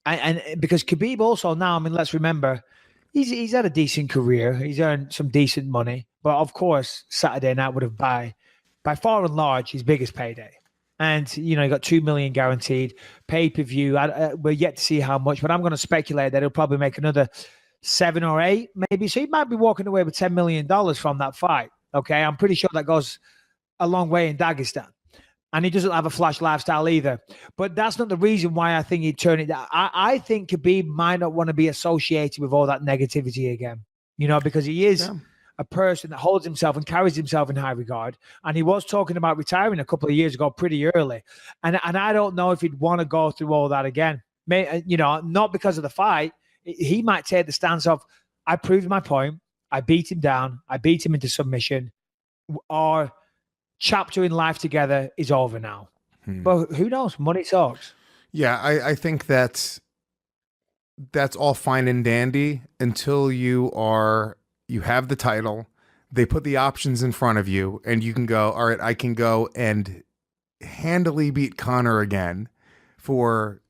And because Khabib also now, I mean, let's remember, he's had a decent career. He's earned some decent money, but of course, Saturday night would have by far and large his biggest payday. And he got 2 million guaranteed pay-per-view. We're yet to see how much, but I'm going to speculate that he'll probably make another 7 or 8, maybe. So he might be walking away with $10 million from that fight. Okay, I'm pretty sure that goes a long way in Dagestan. And he doesn't have a flash lifestyle either. But that's not the reason why I think he'd turn it down. I think Khabib might not want to be associated with all that negativity again, because he is a person that holds himself and carries himself in high regard. And he was talking about retiring a couple of years ago pretty early. And I don't know if he'd want to go through all that again. Not because of the fight. He might take the stance of, I proved my point. I beat him down. I beat him into submission. Or chapter in life together is over now. But who knows? Money talks. Yeah, I think that's all fine and dandy until you have the title, they put the options in front of you, and you can go, all right, I can go and handily beat Conor again for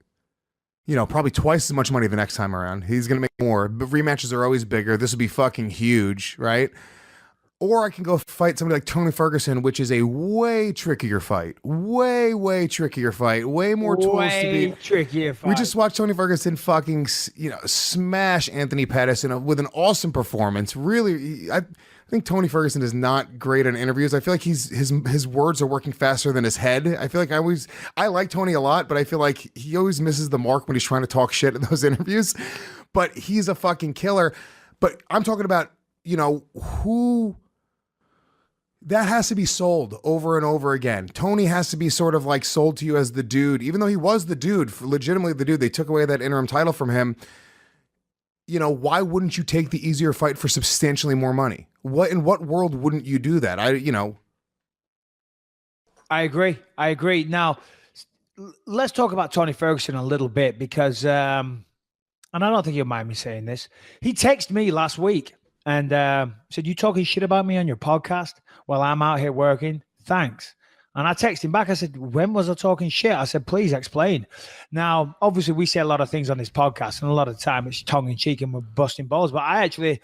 probably twice as much money the next time around. He's going to make more, but rematches are always bigger. This would be fucking huge, right? Or I can go fight somebody like Tony Ferguson, which is a way trickier fight. Way trickier fight. Way more tools to beat. Trickier fight. We just watched Tony Ferguson fucking, smash Anthony Pettis with an awesome performance. Really, I think Tony Ferguson is not great in interviews. I feel like his words are working faster than his head. I feel like I like Tony a lot, but I feel like he always misses the mark when he's trying to talk shit in those interviews. But he's a fucking killer. But I'm talking about, who... That has to be sold over and over again. Tony has to be sort of like sold to you as the dude, even though he was the dude, legitimately the dude. They took away that interim title from him. Why wouldn't you take the easier fight for substantially more money? In what world wouldn't you do that? I agree. Now, let's talk about Tony Ferguson a little bit because, and I don't think you'll mind me saying this. He texted me last week and said, "You talking shit about me on your podcast while I'm out here working? Thanks." And I texted him back. I said, "When was I talking shit?" I said, "Please explain." Now, obviously, we say a lot of things on this podcast, and a lot of the time it's tongue in cheek and we're busting balls. But I actually,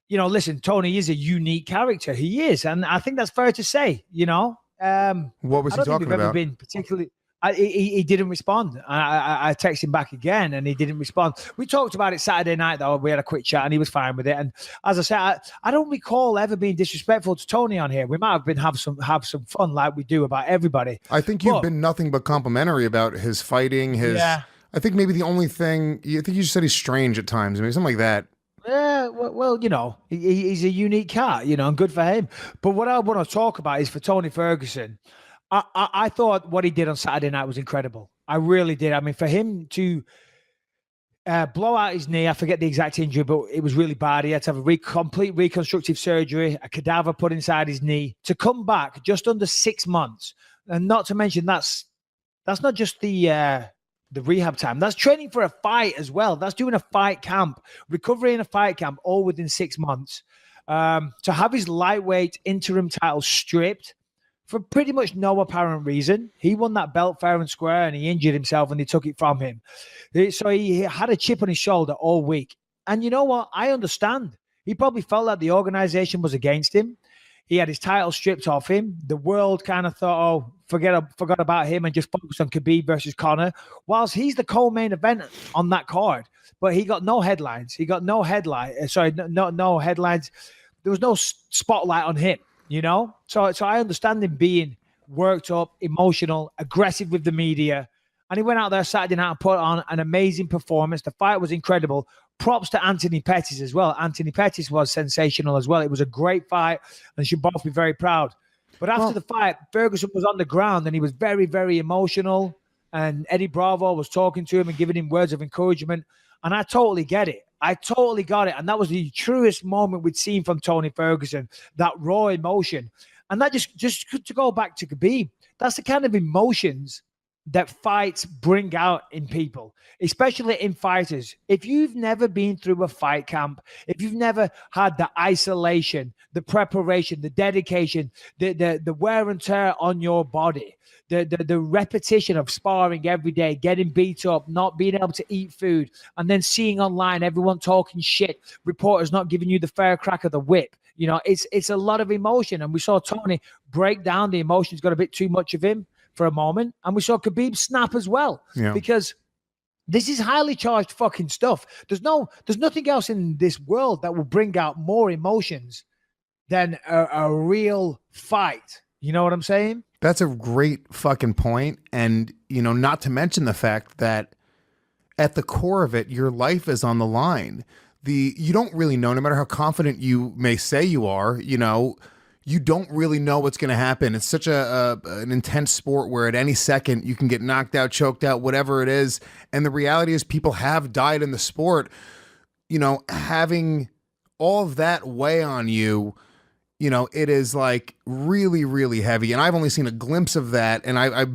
listen, Tony is a unique character. He is, and I think that's fair to say. What was he talking about? Ever been particularly. He didn't respond. I texted him back again, and he didn't respond. We talked about it Saturday night, though. We had a quick chat, and he was fine with it. And as I said, I don't recall ever being disrespectful to Tony on here. We might have been have some fun like we do about everybody. I think you've been nothing but complimentary about his fighting. I think maybe the only thing you just said he's strange at times, maybe something like that. Yeah, well, he's a unique cat, and good for him. But what I want to talk about is for Tony Ferguson. I thought what he did on Saturday night was incredible. I really did. I mean, for him to blow out his knee, I forget the exact injury, but it was really bad. He had to have a complete reconstructive surgery, a cadaver put inside his knee, to come back just under 6 months. And not to mention that's not just the rehab time. That's training for a fight as well. That's doing a fight camp, recovery in a fight camp, all within 6 months. To have his lightweight interim title stripped for pretty much no apparent reason. He won that belt fair and square, and he injured himself and they took it from him. So he had a chip on his shoulder all week. And you know what? I understand. He probably felt that the organization was against him. He had his title stripped off him. The world kind of thought, forgot about him and just focused on Khabib versus Conor, whilst he's the co-main event on that card. But he got no headlines. He got no headlines. There was no spotlight on him. So I understand him being worked up, emotional, aggressive with the media. And he went out there Saturday night and put on an amazing performance. The fight was incredible. Props to Anthony Pettis as well. Anthony Pettis was sensational as well. It was a great fight and should both be very proud. But after the fight, Ferguson was on the ground and he was very, very emotional. And Eddie Bravo was talking to him and giving him words of encouragement. And I totally get it. I totally got it. And that was the truest moment we'd seen from Tony Ferguson, that raw emotion. And that just to go back to Khabib, that's the kind of emotions that fights bring out in people, especially in fighters. If you've never been through a fight camp, if you've never had the isolation, the preparation, the dedication, the wear and tear on your body, the repetition of sparring every day, getting beat up, not being able to eat food, and then seeing online everyone talking shit, reporters not giving you the fair crack of the whip. It's a lot of emotion. And we saw Tony break down the emotions, got a bit too much of him for a moment. And we saw Khabib snap as well, because this is highly charged fucking stuff. There's nothing else in this world that will bring out more emotions than a real fight. You know what I'm saying? That's a great fucking point. And, not to mention the fact that at the core of it, your life is on the line. You don't really know, no matter how confident you may say you are, you don't really know what's going to happen. It's such an intense sport where at any second you can get knocked out, choked out, whatever it is. And the reality is people have died in the sport. Having all of that weigh on you, it is like really, really heavy. And I've only seen a glimpse of that. And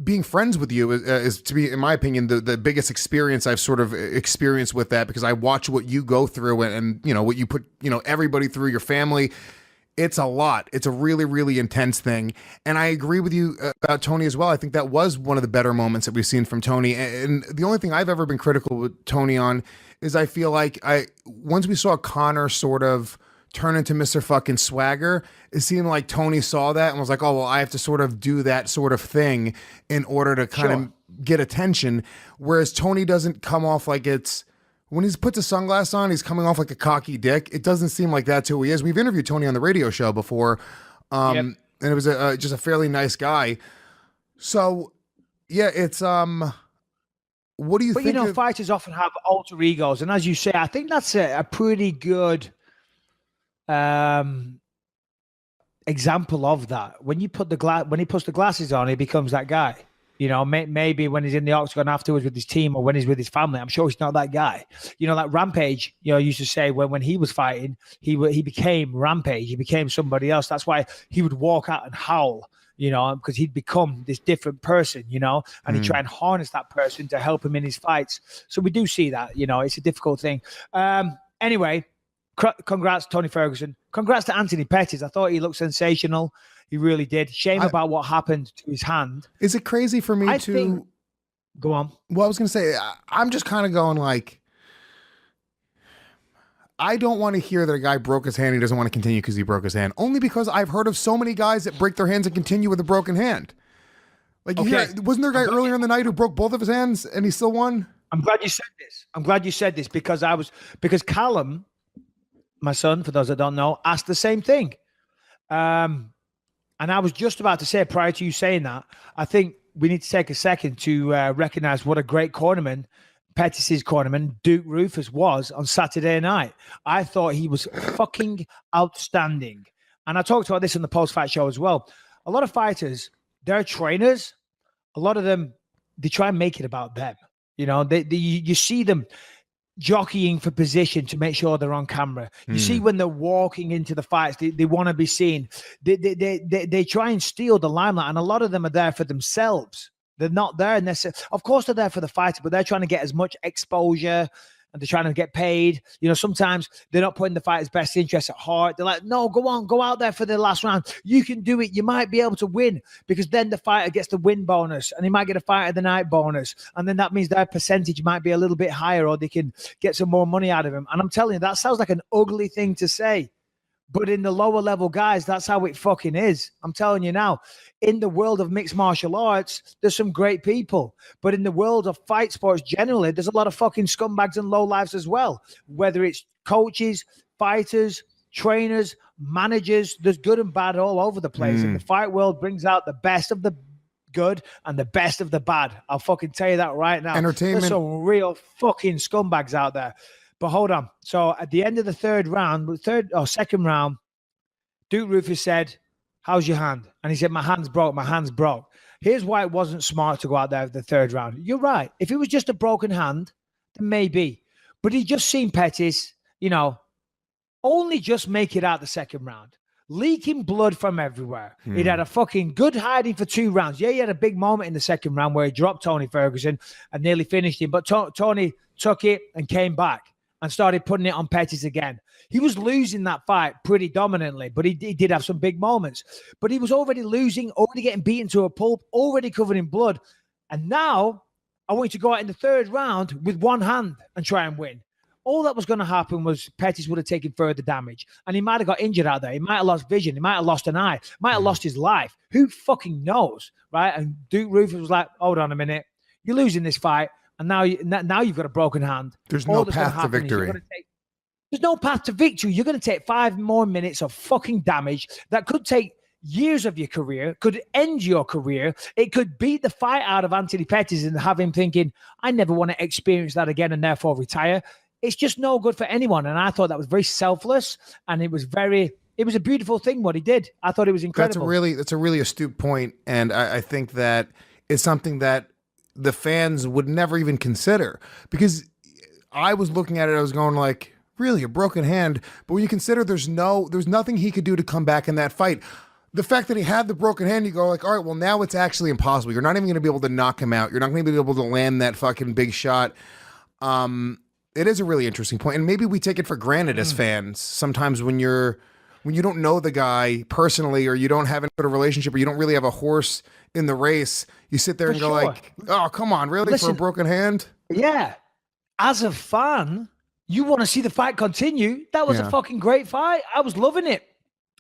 being friends with you is, to be, in my opinion, the biggest experience I've sort of experienced with that, because I watch what you go through and what you put, everybody through, your family. It's a lot. It's a really, really intense thing. And I agree with you about Tony as well. I think that was one of the better moments that we've seen from Tony. And the only thing I've ever been critical with Tony on is I feel like once we saw Conor sort of turn into Mr. fucking Swagger, it seemed like Tony saw that and was like, oh, well, I have to sort of do that sort of thing in order to kind of get attention. Whereas Tony doesn't come off like it's, when he puts a sunglass on, he's coming off like a cocky dick. It doesn't seem like that's who he is. We've interviewed Tony on the radio show before, and it was just a fairly nice guy. So, yeah, it's what do you think? But fighters often have alter egos, and as you say, I think that's a pretty good example of that. When you put when he puts the glasses on, he becomes that guy. Maybe when he's in the octagon afterwards with his team or when he's with his family, I'm sure he's not that guy. Like Rampage, used to say when he was fighting, he became Rampage. He became somebody else. That's why he would walk out and howl, because he'd become this different person, and he'd try and harness that person to help him in his fights. So we do see that, it's a difficult thing. Anyway, congrats, Tony Ferguson. Congrats to Anthony Pettis. I thought he looked sensational. He really did. Shame about what happened to his hand. Is it crazy for me go on. Well, I was going to say, I'm just kind of going like, I don't want to hear that a guy broke his hand. He doesn't want to continue because he broke his hand. Only because I've heard of so many guys that break their hands and continue with a broken hand. Like, wasn't there a guy earlier in the night who broke both of his hands and he still won? I'm glad you said this because Callum, my son, for those that don't know, asked the same thing. And I was just about to say, prior to you saying that, I think we need to take a second to recognize what a great cornerman Pettis' cornerman, Duke Rufus, was on Saturday night. I thought he was fucking outstanding. And I talked about this in the post-fight show as well. A lot of fighters, they're trainers. A lot of them, they try and make it about them. You see them jockeying for position to make sure they're on camera. You see when they're walking into the fights, they want to be seen. They try and steal the limelight, and a lot of them are there for themselves. They're not there necessarily. Of course, they're there for the fighter, but they're trying to get as much exposure and they're trying to get paid. Sometimes they're not putting the fighter's best interest at heart. They're like, no, go on, go out there for the last round. You can do it. You might be able to win, because then the fighter gets the win bonus and he might get a fight of the night bonus. And then that means their percentage might be a little bit higher, or they can get some more money out of him. And I'm telling you, that sounds like an ugly thing to say. But in the lower level guys, that's how it fucking is. I'm telling you now, in the world of mixed martial arts, there's some great people. But in the world of fight sports generally, there's a lot of fucking scumbags and lowlifes as well. Whether it's coaches, fighters, trainers, managers, there's good and bad all over the place. And the fight world brings out the best of the good and the best of the bad. I'll fucking tell you that right now. Entertainment. There's some real fucking scumbags out there. But hold on. So at the end of the second round, Duke Rufus said, how's your hand? And he said, my hand's broke. My hand's broke. Here's why it wasn't smart to go out there for the third round. You're right. If it was just a broken hand, then maybe. But he just seen Pettis, only just make it out the second round. leaking blood from everywhere. He'd had a fucking good hiding for 2 rounds. Yeah, he had a big moment in the second round where he dropped Tony Ferguson and nearly finished him. But Tony took it and came back and started putting it on Pettis again. He was losing that fight pretty dominantly, but he did have some big moments. But he was already losing, already getting beaten to a pulp, already covered in blood. And now I want you to go out in the 3rd round with one hand and try and win. All that was going to happen was Pettis would have taken further damage, and he might have got injured out there. He might have lost vision. He might have lost an eye. Might have lost his life. Who fucking knows, right? And Duke Rufus was like, hold on a minute. You're losing this fight, and now you've got a broken hand. There's no path to victory. There's no path to victory. You're going to take 5 more minutes of fucking damage that could take years of your career, could end your career. It could beat the fight out of Anthony Pettis and have him thinking, I never want to experience that again and therefore retire. It's just no good for anyone. And I thought that was very selfless, and it was a beautiful thing what he did. I thought it was incredible. That's a really astute point. And I think that it's something that the fans would never even consider, because I was looking at it, I was going like, really, a broken hand? But when you consider there's nothing he could do to come back in that fight. The fact that he had the broken hand, you go like, all right, well, now it's actually impossible. You're not even going to be able to knock him out. You're not going to be able to land that fucking big shot. It is a really interesting point, and maybe we take it for granted as fans sometimes when you don't know the guy personally, or you don't have any sort of relationship, or you don't really have a horse in the race. You sit there and go like, "Oh, come on, really? For a broken hand?" Yeah, as a fan, you want to see the fight continue. That was a fucking great fight. I was loving it.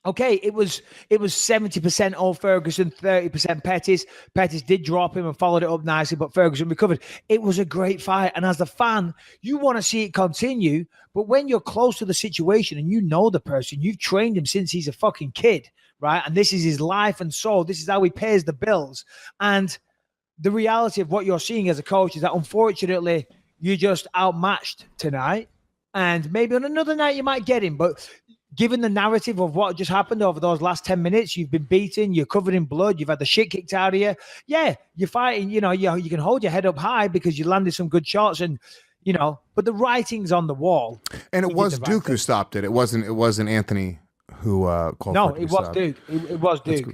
Okay, it was 70% all Ferguson, 30% Pettis. Pettis did drop him and followed it up nicely, but Ferguson recovered. It was a great fight. And as a fan, you want to see it continue. But when you're close to the situation and you know the person, you've trained him since he's a fucking kid, right? And this is his life and soul. This is how he pays the bills. And the reality of what you're seeing as a coach is that, unfortunately, you're just outmatched tonight. And maybe on another night you might get him, but given the narrative of what just happened over those last 10 minutes, you've been beaten, you're covered in blood, you've had the shit kicked out of you. Yeah, you're fighting, you can hold your head up high because you landed some good shots, and, but the writing's on the wall. And it was Duke who stopped it. It wasn't Anthony who called for it to stop. Duke. It was Duke.